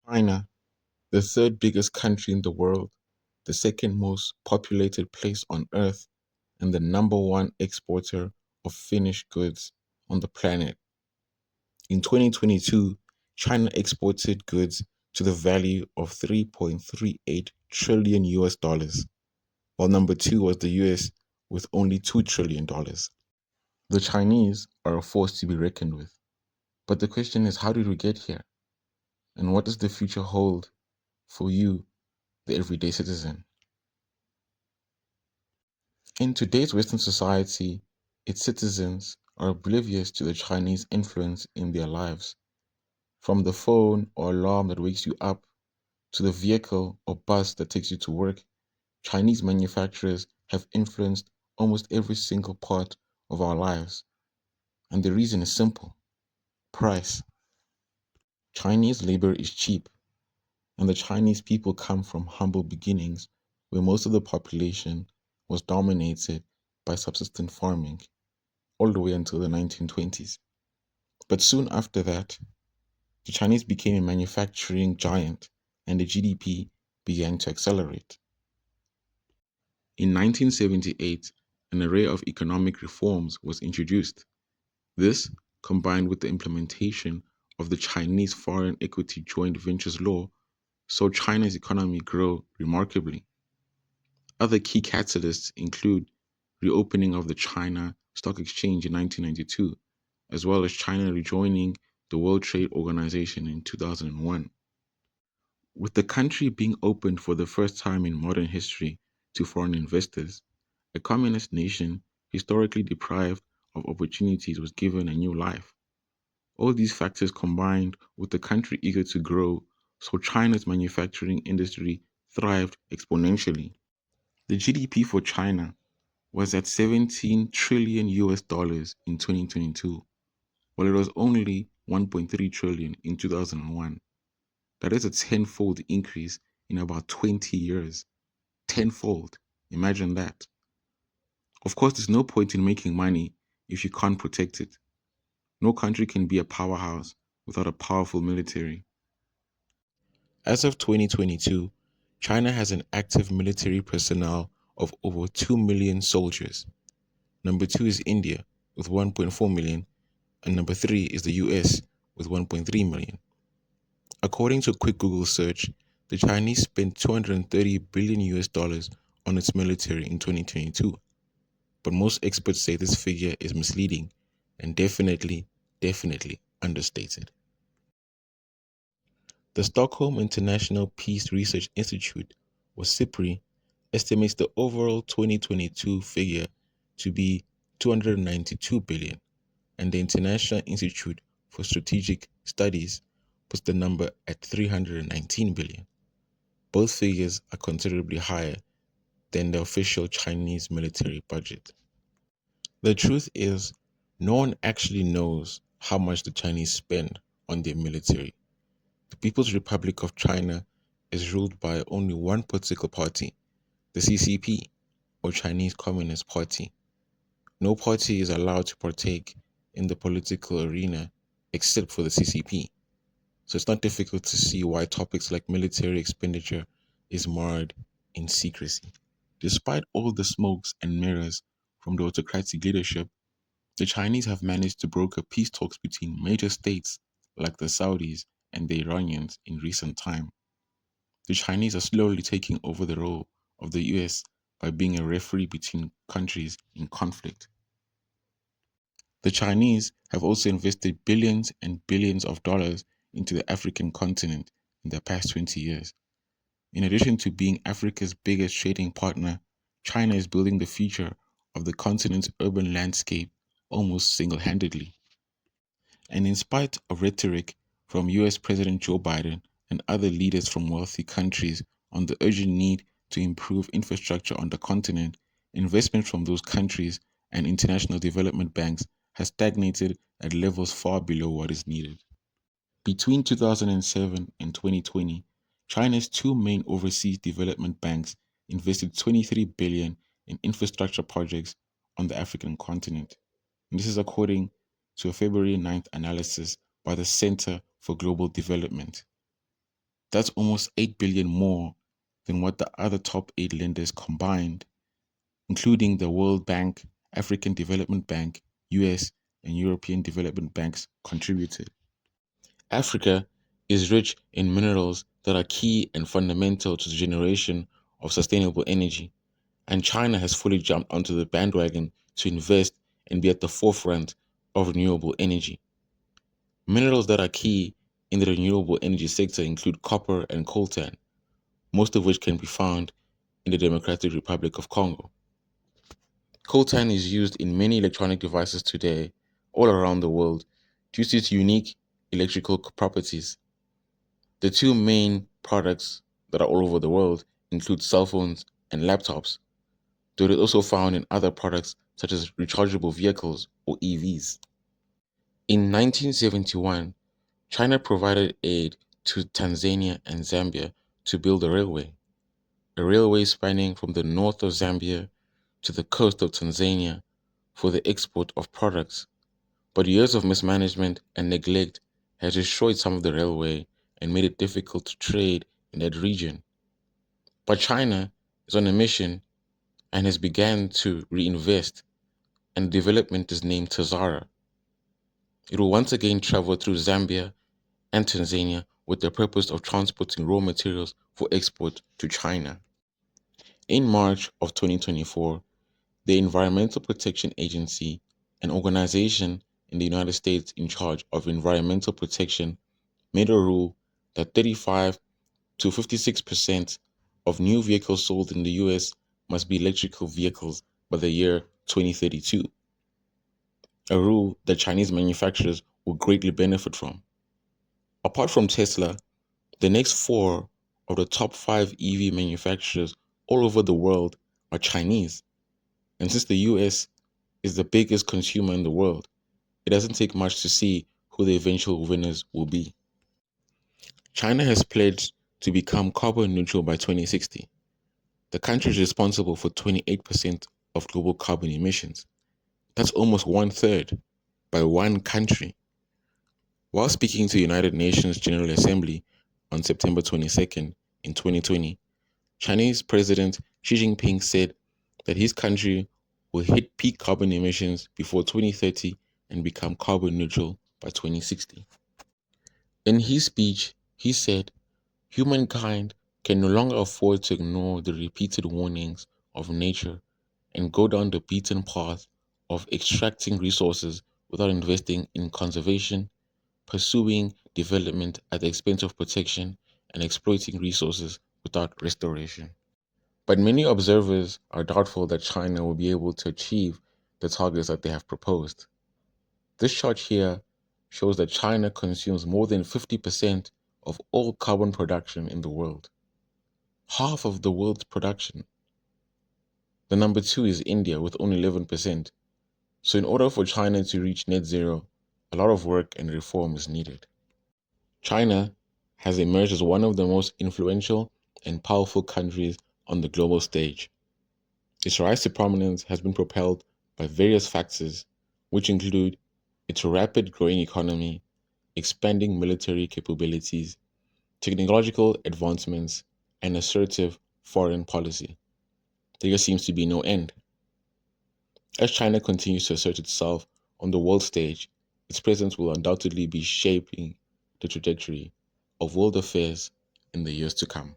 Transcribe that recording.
China, the third biggest country in the world, the second most populated place on Earth, and the number one exporter of finished goods on the planet. In 2022, China exported goods to the value of 3.38 trillion US dollars, while number two was the US with only $2 trillion. The Chinese are a force to be reckoned with. But the question is, how did we get here? And what does the future hold for you, the everyday citizen? In today's Western society, its citizens are oblivious to the Chinese influence in their lives. From the phone or alarm that wakes you up to the vehicle or bus that takes you to work, Chinese manufacturers have influenced almost every single part of our lives. And the reason is simple: price. Chinese labor is cheap, and the Chinese people come from humble beginnings where most of the population was dominated by subsistence farming all the way until the 1920s. But soon after that, the Chinese became a manufacturing giant and the GDP began to accelerate. In 1978, an array of economic reforms was introduced. This, combined with the implementation of the Chinese Foreign Equity Joint Ventures Law, saw China's economy grow remarkably. Other key catalysts include reopening of the China Stock Exchange in 1992, as well as China rejoining the World Trade Organization in 2001. With the country being opened for the first time in modern history to foreign investors, a communist nation historically deprived of opportunities was given a new life. All these factors combined with the country eager to grow saw China's manufacturing industry thrived exponentially. The GDP for China was at 17 trillion US dollars in 2022, while it was only 1.3 trillion in 2001. That is a tenfold increase in about 20 years. Tenfold. Imagine that. Of course, there's no point in making money if you can't protect it. No country can be a powerhouse without a powerful military. As of 2022, China has an active military personnel of over 2 million soldiers. Number two is India with 1.4 million, and number three is the US with 1.3 million. According to a quick Google search, the Chinese spent 230 billion US dollars on its military in 2022. But most experts say this figure is misleading and definitely understated. The Stockholm International Peace Research Institute, or SIPRI, estimates the overall 2022 figure to be 292 billion, and the International Institute for Strategic Studies puts the number at 319 billion. Both figures are considerably higher than the official Chinese military budget. The truth is, no one actually knows how much the Chinese spend on their military. The People's Republic of China is ruled by only one political party, the CCP, or Chinese Communist Party. No party is allowed to partake in the political arena except for the CCP. So it's not difficult to see why topics like military expenditure is marred in secrecy. Despite all the smokes and mirrors from the autocratic leadership, the Chinese have managed to broker peace talks between major states like the Saudis and the Iranians in recent time. The Chinese are slowly taking over the role of the US by being a referee between countries in conflict. The Chinese have also invested billions and billions of dollars into the African continent in the past 20 years. In addition to being Africa's biggest trading partner, China is building the future of the continent's urban landscape almost single handedly. And in spite of rhetoric from US President Joe Biden and other leaders from wealthy countries on the urgent need to improve infrastructure on the continent, investment from those countries and international development banks has stagnated at levels far below what is needed. Between 2007 and 2020, China's two main overseas development banks invested 23 billion in infrastructure projects on the African continent. And this is according to a February 9th analysis by the Center for Global Development. That's almost 8 billion more than what the other top 8 lenders combined, including the World Bank, African Development Bank, US, and European Development Banks contributed. Africa is rich in minerals that are key and fundamental to the generation of sustainable energy, and China has fully jumped onto the bandwagon to invest and be at the forefront of renewable energy. Minerals that are key in the renewable energy sector include copper and coltan, most of which can be found in the Democratic Republic of Congo. Coltan is used in many electronic devices today all around the world due to its unique electrical properties. The two main products that are all over the world include cell phones and laptops, though it is also found in other products such as rechargeable vehicles or EVs. In 1971, China provided aid to Tanzania and Zambia to build a railway spanning from the north of Zambia to the coast of Tanzania for the export of products. But years of mismanagement and neglect has destroyed some of the railway and made it difficult to trade in that region. But China is on a mission and has begun to reinvest, and development is named Tazara. It will once again travel through Zambia and Tanzania with the purpose of transporting raw materials for export to China. In March of 2024, the Environmental Protection Agency, an organization in the United States in charge of environmental protection, made a rule that 35 to 56% of new vehicles sold in the US must be electrical vehicles by the year 2032, a rule that Chinese manufacturers will greatly benefit from. Apart from Tesla, the next four of the top five EV manufacturers all over the world are Chinese. And since the US is the biggest consumer in the world, it doesn't take much to see who the eventual winners will be. China has pledged to become carbon neutral by 2060. The country is responsible for 28% of global carbon emissions. That's almost one third by one country. While speaking to the United Nations General Assembly on September 22nd in 2020, Chinese President Xi Jinping said that his country will hit peak carbon emissions before 2030 and become carbon neutral by 2060. In his speech, he said, humankind can no longer afford to ignore the repeated warnings of nature and go down the beaten path of extracting resources without investing in conservation, pursuing development at the expense of protection, and exploiting resources without restoration. But many observers are doubtful that China will be able to achieve the targets that they have proposed. This chart here shows that China consumes more than 50% of all carbon production in the world, half of the world's production. The number two is India with only 11%. So in order for China to reach net zero, a lot of work and reform is needed. China has emerged as one of the most influential and powerful countries on the global stage. Its rise to prominence has been propelled by various factors, which include its rapid growing economy, expanding military capabilities, technological advancements, and assertive foreign policy. There seems to be no end. As China continues to assert itself on the world stage, its presence will undoubtedly be shaping the trajectory of world affairs in the years to come.